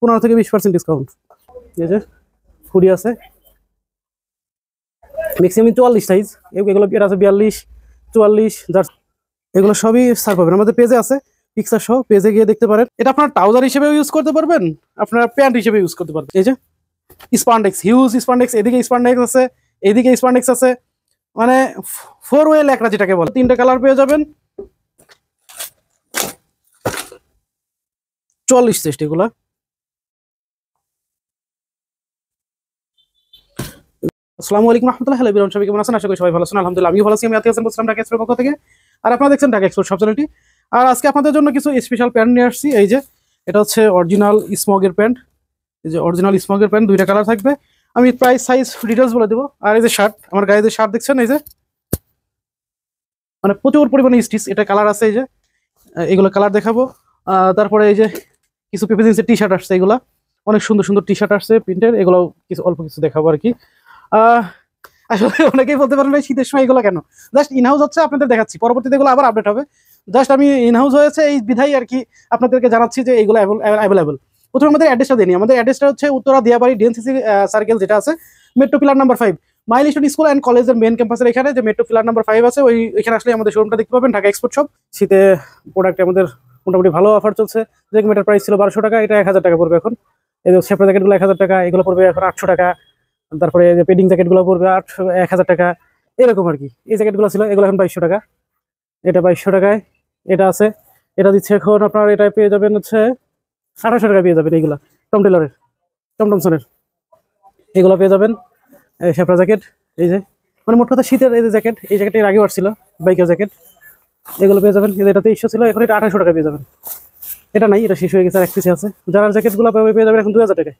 15 থেকে 20% ডিসকাউন্ট। এই যে হুডি আছে ম্যাক্সিমাম 44 সাইজ, এগুলো এটা আছে 42, 44, এগুলো সবই সার পাবেন আমাদের পেজে আছে, পিকচার সহ, পেজে গিয়ে দেখতে পারেন। এটা আপনার ট্রাউজার হিসেবে ইউজ করতে পারবেন, আপনার প্যান্ট হিসেবে ইউজ করতে পারবেন। এই যে স্পান্ডেক্স, হিউজ স্পান্ডেক্স, এদিকে স্পান্ডেক্স আছে, এদিকে স্পান্ডেক্স আছে, মানে 4 ওয়ে ল্যাকড়া যেটাকে বলে। 3টে কালার পেয়ে যাবেন, 44 চেস্ট এগুলা। আসসালামু আলাইকুম রহমতুল্লাহ, হ্যালো বিরান, সবাই কেমন আছেন? আশা করি সবাই ভালো আছেন। আলহামদুলিল্লাহ আমিও ভালো আছি। আমি আতি হাসান বলছিলাম ঢাকা এক্সপোর্টের পক্ষ থেকে, আর আপনারা দেখছেন ঢাকা এক্সপোর্ট সব চ্যানেলটি। আর আজকে আপনাদের জন্য কিছু স্পেশাল প্যান্ট নিয়ে আসছি। এই যে এটা হচ্ছে অরিজিনাল স্মগের প্যান্ট, এই যে অরিজিনাল স্মগের প্যান্ট, 2টা কালার থাকবে। আমি প্রাইস, সাইজ, ডিটেলস বলে দেবো। আর এই যে শার্ট, আমার গায়ে যে শার্ট দেখছেন, এই যে মানে প্রচুর পরিমাণে স্টিচ, এটা কালার আছে। এই যে এগুলো কালার দেখাবো। তারপরে এই যে কিছু পেপে জিন্সের টি শার্ট আসছে, এগুলা অনেক সুন্দর সুন্দর টি শার্ট আসছে প্রিন্টের, এগুলো কিছু অল্প কিছু দেখাবো আর কি। আসলে অনেকেই বলতে পারেন ভাই শীতের সময় এগুলো কেন, জাস্ট ইনহাউস হচ্ছে, আপনাদের দেখাচ্ছি, পরবর্তীতে এগুলো আবার আপডেট হবে। জাস্ট আমি ইনহাউস হয়েছে এই বিধাই আর কি আপনাদেরকে জানাচ্ছি যে এগুলো অ্যাভেলেবল। প্রথমে আমাদের অ্যাড্রেসটা দিই, আমাদের অ্যাড্রেসটা হচ্ছে উত্তরা দিয়াবাড়ি ডিএনসিসি সার্কেল যেটা আছে, metro pillar number 5, milestone school and কলেজের মেন ক্যাম্পাসের এখানে যে মেট্রো পিলার নাম্বার 5 আছে, ওইখানে আসলে আমাদের শোরুমটা দেখতে পাবেন, ঢাকা এক্সপোর্ট শপ। শীতে প্রোডাক্টে আমাদের মোটামুটি ভালো অফার চলছে। যে মেটার প্রাইস ছিল 1200 টাকা, এটা 1000 টাকা পড়বে এখন। এই যে সেপ্রা জ্যাকেটগুলো 1000 টাকা, এগুলো পড়বে এখন 800 টাকা। তারপরে যে পেডিং জ্যাকেটগুলো পড়বে 1000 টাকা, এরকম আর কি। এই জ্যাকেটগুলো ছিল, এগুলো এখন 2200 টাকা, এটা 2200 টাকায়। এটা আছে, এটা দিচ্ছে এখন আপনার, এটা পেয়ে যাবেন হচ্ছে 2800 টাকা পেয়ে যাবেন। এইগুলা টম টেলরের, টমটমসনের এগুলো পেয়ে যাবেন। সেপ্রা জ্যাকেট, এই যে মানে মোট কথা শীতের এই যে জ্যাকেট, এই জ্যাকেটের আগেও আসছিল বাইকের জ্যাকেট, এগুলো পেয়ে যাবেন। এটা 2300 ছিল, এখন এটা 2800 টাকা পেয়ে যাবেন। এটা নাই, এটা শেষ হয়ে গেছে, আর এক পিসে আছে। যারা জ্যাকেটগুলো পেয়ে যাবেন এখন 2000 টাকায়।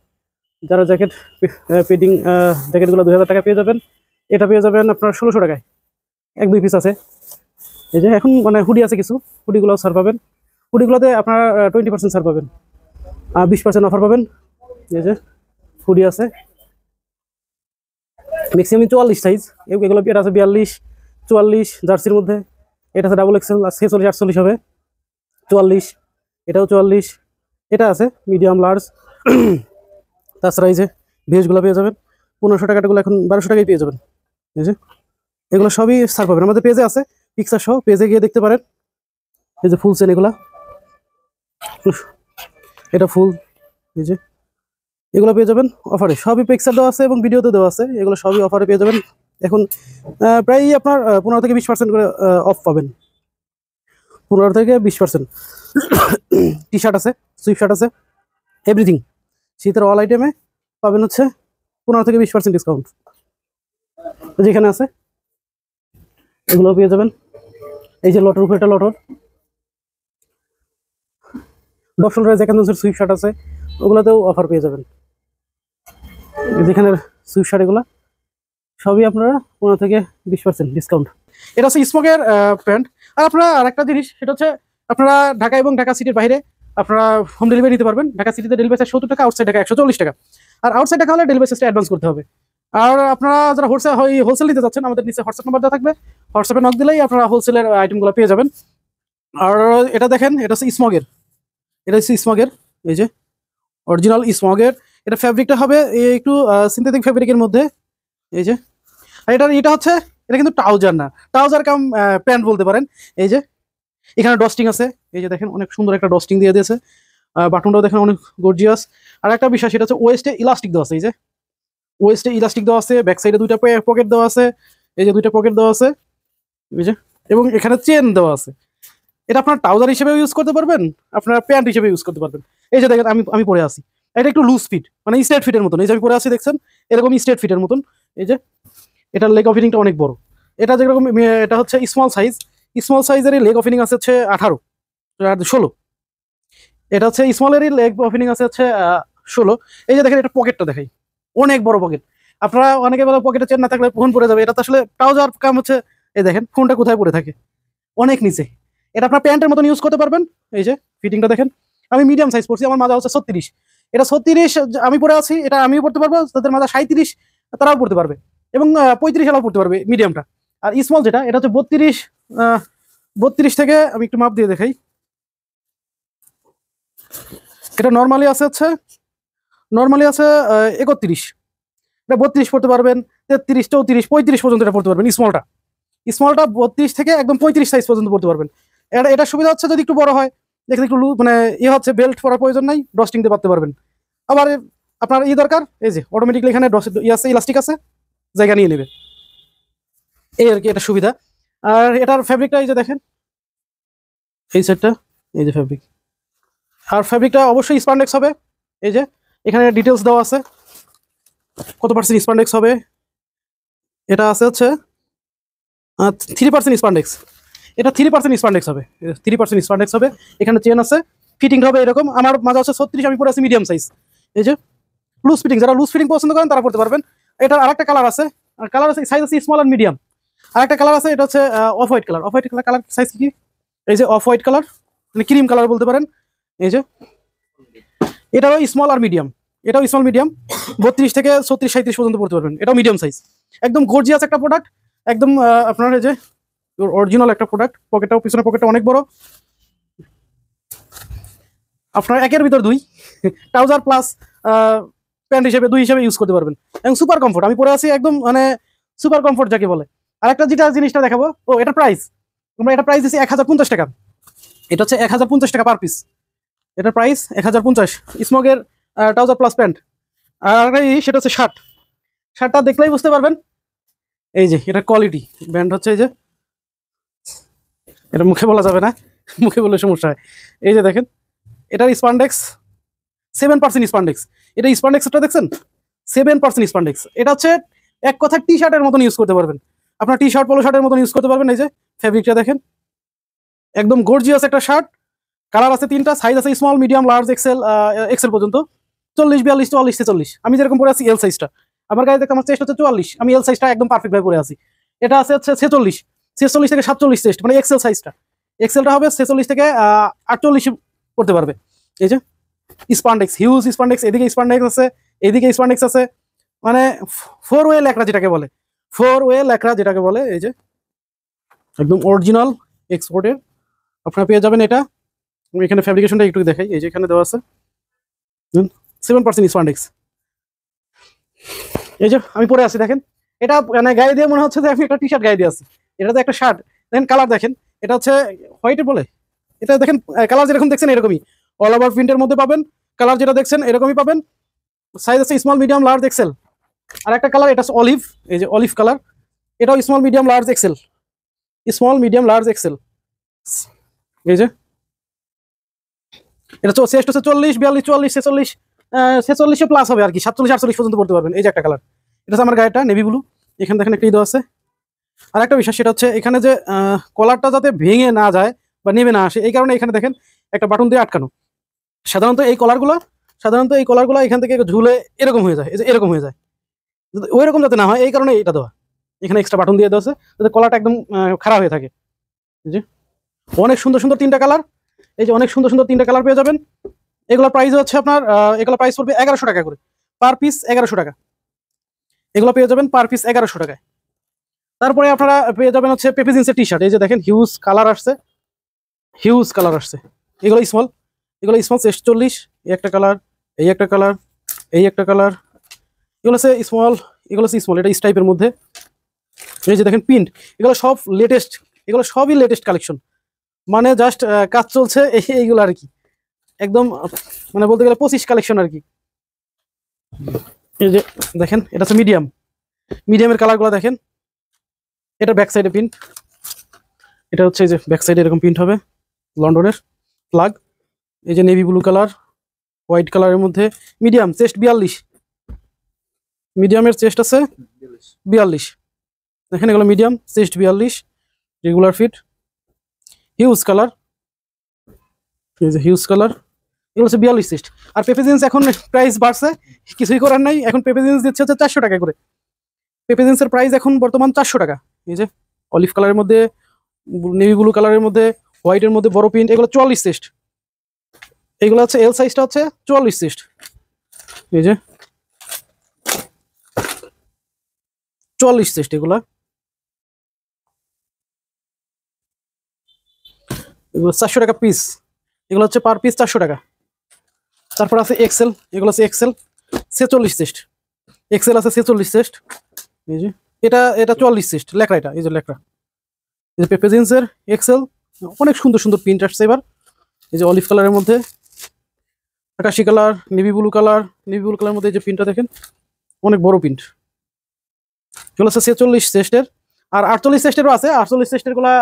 যারা জ্যাকেট পেডিং জ্যাকেটগুলো 2000 টাকা পেয়ে যাবেন। এটা পেয়ে যাবেন আপনার 1600 টাকায়, 1-2 পিস আছে। এই যে এখন মানে হুডি আছে কিছু, হুডিগুলো ছাড় পাবেন। হুডিগুলোতে আপনার 20% ছাড় পাবেন, 20% অফার পাবেন। এই যে হুডি আছে ম্যাক্সিমাম 44 সাইজ, এগুলো এটা আছে 42, 44 জার্সির মধ্যে। এটা আছে ডাবল এক্সেল, 46, 48 হবে, 44, এটাও 44, এটা আছে মিডিয়াম লার্জ। তাছাড়া এই যে ভেজগুলো পেয়ে যাবেন 1500 টাকাগুলো এখন 1200 টাকায় পেয়ে যাবেন। এই যে এগুলো সবই ছাড় পাবেন, আমাদের পেজে আছে, পিকচার সহ, পেজে গিয়ে দেখতে পারেন। এই যে ফুল চেন, এগুলা এটা ফুল, এই যে এগুলো পেয়ে যাবেন অফারে, সবই পিকচার দেওয়া আছে এবং ভিডিওতে দেওয়া আছে, এগুলো সবই অফারে পেয়ে যাবেন। এখন প্রায় আপনার 15 থেকে 20% করে অফ পাবেন, 15 থেকে 20%। টি শার্ট আছে, সুইপ শার্ট আছে, এভরিথিং শীতের অল আইটেমে পাবেন হচ্ছে 15 থেকে 20% ডিসকাউন্ট। যেখানে আছে এগুলো পেয়ে যাবেন। এই যে লটর উপরে, এটা লটর, ডপসলের জ্যাকেন্সের সুইপ শার্ট আছে, ওগুলোতেও অফার পেয়ে যাবেন। যেখানে সুইপ শার্ট এগুলো সবই আপনারা 15 থেকে 20% ডিসকাউন্ট। এটা হচ্ছে স্মোকের প্যান্ট। আর আপনারা আরেকটা জিনিস, সেটা হচ্ছে আপনারা ঢাকা এবং ঢাকা সিটির বাইরে আপনারা হোম ডেলিভারি নিতে পারবেন। ঢাকা সিটিতে ডেলিভারি চার্জ 70 টাকা, আউটসাইড ঢাকা 140 টাকা। আর আউটসাইড ঢাকা হলে ডেলিভারি চার্জটা অ্যাডভান্স করতে হবে। আর আপনারা যারা হোলসেল নিতে যাচ্ছেন, আমাদের নিচে হোয়াটসঅ্যাপ নাম্বার দেওয়া থাকবে, হোয়াটসঅ্যাপে নক দিলেই আপনারা হোলসেলের আইটেমগুলো পেয়ে যাবেন। আর এটা দেখেন, এটা হচ্ছে স্মগের, এটা হচ্ছে স্মগের, এই যে অরিজিনাল স্মগের। এটা ফ্যাব্রিকটা হবে একটু সিনথেটিক ফ্যাব্রিকের মধ্যে। এই যে এটা হচ্ছে, এটা কিন্তু ট্রাউজার না, ট্রাউজার কাম প্যান্ট বলতে পারেন। এই যে এখানে ডস্টিং আছে, এই যে দেখেন অনেক সুন্দর একটা ডস্টিং দিয়ে দিয়েছে, বাটনটাও দেখেন অনেক গর্জিয়াস। আর একটা বিষয়, সেটা হচ্ছে ওয়েস্টে ইলাস্টিক দেওয়া আছে, এই যে ওয়েস্টে ইলাস্টিক দেওয়া আছে, ব্যাক সাইডে 2টা পকেট দেওয়া আছে, এই যে 2টা পকেট দেওয়া আছে, এই যে, এবং এখানে চেন দেওয়া আছে। এটা আপনার ট্রাউজার হিসেবে ইউজ করতে পারবেন, আপনার প্যান্ট হিসেবে ইউজ করতে পারবেন। এই যে দেখেন আমি পরে আছি, এটা একটু লুজ ফিট, মানে স্ট্রেট ফিটের মতন। এই যে আমি পরে আছি দেখছেন, এরকম স্ট্রেট ফিটের মতন। এই যে এটার লেগ ওপেনিংটা অনেক বড়, এটা যেরকম, এটা হচ্ছে স্মল সাইজ, স্মল সাইজের লেগ ওপেনিং আছে হচ্ছে 18 আর 16। এটা হচ্ছে স্মলেরই লেগ ওপেনিং আছে হচ্ছে 16। এই যে দেখেন, এটা পকেটটা দেখাই, অনেক বড় পকেট। আপনারা অনেকে বলে পকেটে চেন না থাকলে ফোন পড়ে যাবে, এটা তো আসলে ট্রাউজার কাম হচ্ছে। এই দেখেন ফোনটা কোথায় পড়ে থাকে, অনেক নিচে। এটা আপনার প্যান্টের মতন ইউজ করতে পারবেন। এই যে ফিটিংটা দেখেন, আমি মিডিয়াম সাইজ পড়ছি, আমার মাজা হচ্ছে 36, এটা 36 আমি পরে আছি, এটা আমিও পড়তে পারবো, তাদের মাজা 37 তারাও পড়তে পারবে, এবং 35 এলাও পড়তে পারবে মিডিয়ামটা। আর স্মল যেটা, এটা হচ্ছে 32, 32 থেকে আমি একটু মাপ দিয়ে দেখাই। এটা নর্মালি আছে হচ্ছে নর্মালি আছে 31, এটা 32 পড়তে পারবেন, 33, 34, 35 পর্যন্ত এটা পড়তে পারবেন। স্মলটা 32 থেকে একদম 35 সাইজ পর্যন্ত পড়তে পারবেন। এটা সুবিধা হচ্ছে যদি একটু বড় হয়, দেখলে একটু মানে হচ্ছে বেল্ট পরার প্রয়োজন নাই, ডস্টিং দিয়ে পারতে পারবেন। আবার আপনার দরকার, এই যে অটোমেটিকলি এখানে আছে, ইলাস্টিক আছে, জায়গা নিয়ে নেবে, এই আর কি এটা সুবিধা। আর এটার ফ্যাব্রিকটা এই যে দেখেন, এই সেটটা, এই যে ফ্যাব্রিক, আর ফ্যাব্রিকটা অবশ্যই স্পান্ডেক্স হবে। এই যে এখানে ডিটেলস দেওয়া আছে কত পার্সেন্ট স্পান্ডেক্স হবে। এটা আছে হচ্ছে 3% স্পান্ডেক্স, এটা 3% স্পান্ডেক্স হবে, 3% স্পান্ডেক্স হবে। এখানে চেন আছে, ফিটিং হবে এরকম। আমার মাঝে আছে 36, আমি পরে আছি মিডিয়াম সাইজ। এই যে লুজ ফিটিং, যারা লুজ ফিটিং পছন্দ করেন তারা পড়তে পারবেন। এটার আরেকটা কালার আছে, আর কালার আছে, সাইজ আছে স্মল আর মিডিয়াম। আরেকটা কালার আছে, এটা হচ্ছে off white colour. Off white colour size কি, এই যে অফ হোয়াইট কালার, মানে ক্রিম কালার বলতে পারেন। এই যে এটাও স্মল আর মিডিয়াম, এটাও স্মল মিডিয়াম, 32 থেকে 36, 37 পর্যন্ত পড়তে পারবেন। এটাও মিডিয়াম সাইজ, একদম গর্জিয়াস একটা প্রোডাক্ট, একদম আপনার এই যে অরিজিনাল একটা প্রোডাক্ট। পকেটটাও, পিছনে পকেটটা অনেক বড়, আপনার একের ভিতর দুই, ট্রাউজার প্লাস প্যান্ট হিসেবে, দুই হিসেবে ইউজ করতে পারবেন। এবং সুপার কমফোর্ট, আমি পরে আছি একদম মানে সুপার কমফোর্ট যাকে বলে। আর একটা জিনিসটা দেখাবো, এটা প্রাইস, আমরা এটা প্রাইস দিচ্ছি 1050 টাকা। এটা হচ্ছে 1050 টাকা পার পিস, এটার প্রাইস 1050। স্মগের ট্রাউজার প্লাস প্যান্ট। আর সেটা হচ্ছে শার্টটা দেখলেই বুঝতে পারবেন। এই যে এটা কোয়ালিটি ব্র্যান্ড হচ্ছে, এই যে এটা মুখে বলা যাবে না, মুখে বললে সমস্যা হয়। এই যে দেখেন, এটার স্পান্ডেক্স 7% স্পান্ডেক্স। এটা স্পান্ডেক্সটা দেখছেন, 7% স্পান্ডেক্স। এটা হচ্ছে এক কথা টি শার্টের মতন ইউজ করতে পারবেন, আপনার টি শার্ট, পোলো শার্টের মতন ইউজ করতে পারবেন। এই যে ফ্যাব্রিকটা দেখেন, একদম গর্জিয়াস একটা শার্ট। কালার আছে 3টা, সাইজ আছে স্মল, মিডিয়াম, লার্জ, এক্সেল পর্যন্ত, 40, 42, 44, 46। আমি যেরকম পরে আছি এল সাইজটা, আমার গায়ে দেখে আমার চেস্ট হচ্ছে 44, আমি এল সাইজটা একদম পারফেক্ট ভাবে পরে আছি। এটা আছে হচ্ছে 46, 46 থেকে 47 চেস্ট, মানে এক্সেল সাইজটা। এক্সেলটা হবে 46 থেকে 48 পড়তে পারবে। এই যে স্পান্ডেক্স, হিউজ স্পান্ডেক্স, এদিকে স্পান্ডেক্স আছে, এদিকে স্পান্ডেক্স আছে, মানে 4 ওয়ে ল্যাকড়া যেটাকে বলে, 4 ওয়ে ল্যাকড়া যেটাকে বলে। এই যে একদম অরিজিনাল এক্সপোর্টের আপনারা পেয়ে যাবেন এটা। আমি এখানে ফ্যাব্রিকেশনটা একটু দেখাই, এই যে এখানে দেওয়া আছে 7% স্পান্ডেক্স। এই যে আমি পরে আছি দেখেন, এটা মানে গায়ে দিয়ে মনে হচ্ছে যে আমি একটা টি শার্ট গায়ে দিয়ে আছি, এটা তো একটা শার্ট। দেখেন কালার দেখেন, এটা হচ্ছে হোয়াইটের বলে, এটা দেখেন কালার যেরকম দেখছেন এরকমই অল ওভার প্রিন্টের মধ্যে পাবেন। কালার যেটা দেখছেন এরকমই পাবেন। সাইজ আছে স্মল, মিডিয়াম, লার্জ, এক্সেল। আর একটা কালার, এটা অলিভ, এই যে অলিভ কালার, এটাও small, medium, large, XL, small, medium, large, XL. এই যে এটা চেস্ট হচ্ছে 40, 42, 44, 46, 46 প্লাস হবে আর কি, 47, 48 পর্যন্ত পড়তে পারবেন। এই যে একটা কালার, এটা হচ্ছে আমার গায়েটা নেভি ব্লু, এখানে দেখেন একটা দেওয়া আছে। আর একটা বিষয় সেটা হচ্ছে এখানে যে কলারটা যাতে ভেঙে না যায় বা নেমে না আসে, এই কারণে এখানে দেখেন একটা বাটন দিয়ে আটকানো। সাধারণত এই কলারগুলো এখান থেকে ঝুলে এরকম হয়ে যায়, এই যে এরকম হয়ে যায়, ওই রকম যাতে না হয় এই কারণে এটা দেওয়া। এখানে এক্সট্রা বাটন দিয়ে দেওয়া আছে যাতে কলারটা একদম খারাপ হয়ে থাকে। জি, অনেক সুন্দর সুন্দর 3টা কালার, এই যে অনেক সুন্দর সুন্দর 3টা কালার পেয়ে যাবেন। এগুলো প্রাইস হচ্ছে আপনার, এগুলো প্রাইস পড়বে 1100 টাকা করে পার পিস, 1100 টাকা। এগুলো পেয়ে যাবেন পার পিস 1100 টাকায়। তারপরে আপনারা পেয়ে যাবেন হচ্ছে পেপি জিন্সের টি শার্ট। এই যে দেখেন হিউজ কালার আসছে, হিউজ কালার আসছে। এগুলো স্মল, চেস্ট 40, এই একটা কালার, এই একটা কালার, এই একটা কালার। এগুলো হচ্ছে স্মল, এটা স্টাইপের মধ্যে। এই যে দেখেন প্রিন্ট, এগুলো সব লেটেস্ট, এগুলো সবই লেটেস্ট কালেকশন, মানে জাস্ট কাজ চলছে এইগুলো আর কি, একদম মানে বলতে গেলে 25 কালেকশন আর কি। এই যে দেখেন এটা হচ্ছে মিডিয়ামের কালারগুলো দেখেন, এটা ব্যাক সাইডে প্রিন্ট, এটা হচ্ছে এই যে ব্যাক সাইডে এরকম প্রিন্ট হবে, লন্ডনের প্লাগ। এই যে নেভি ব্লু কালার, হোয়াইট কালারের মধ্যে, মিডিয়াম, চেস্ট 42, মিডিয়ামের চেস্ট আছে 42। দেখেন এগুলো medium, chest 42, regular fit, huge colour, এই যে হিউজ কালার, এগুলো হচ্ছে 42 চেস্ট। আর পেপি জিন্স এখন প্রাইস বাড়ছে, কিছুই করার নাই, এখন পেপি জিন্স দিচ্ছে হচ্ছে 400 টাকা করে। পেপি জিন্সের প্রাইস এখন বর্তমান 400 টাকা। এই যে অলিভ কালারের মধ্যে, নেভি ব্লু কালারের মধ্যে, হোয়াইটের মধ্যে বড় প্রিন্ট, এগুলো 44 চেস্ট। এগুলো হচ্ছে এল সাইজটা হচ্ছে 44 চেস্ট। এই যে 44 চেস্ট, এগুলো 400 টাকা পিস, এগুলো হচ্ছে পার পিস 400 টাকা। তারপর আছে এক্সেল, এগুলো হচ্ছে এক্সেল, 46 চেস্ট, এক্সেল আছে 46 চেস্ট। এই যে এটা 44 চেস্ট লেখা, এটা এই যে লেখা, এই যে পেপে জিন্সের এক্সেল, অনেক সুন্দর সুন্দর প্রিন্ট আসছে এবার। এই যে অলিভ কালারের মধ্যে, আকাশি কালার, নেভি ব্লু কালার, মধ্যে এই যে প্রিন্টটা দেখেন, অনেক বড় প্রিন্ট। এগুলো আছে 46 চেস্টের। আর 48 চেস্টেরও আছে, 48 চেস্টের গুলা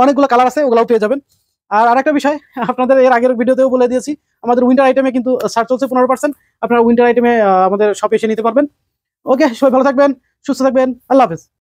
অনেকগুলো কালার আছে, ওগুলাও পেয়ে যাবেন। আর আরেকটা বিষয়, আপনাদের এর আগের ভিডিওতেও বলে দিয়েছি, আমাদের উইন্টার আইটেমে কিন্তু ছাড় চলছে 15%। আপনারা উইন্টার আইটেমে আমাদের শপে এসে নিতে পারবেন। ওকে, সবাই ভালো থাকবেন, সুস্থ থাকবেন, আল্লাহ হাফেজ।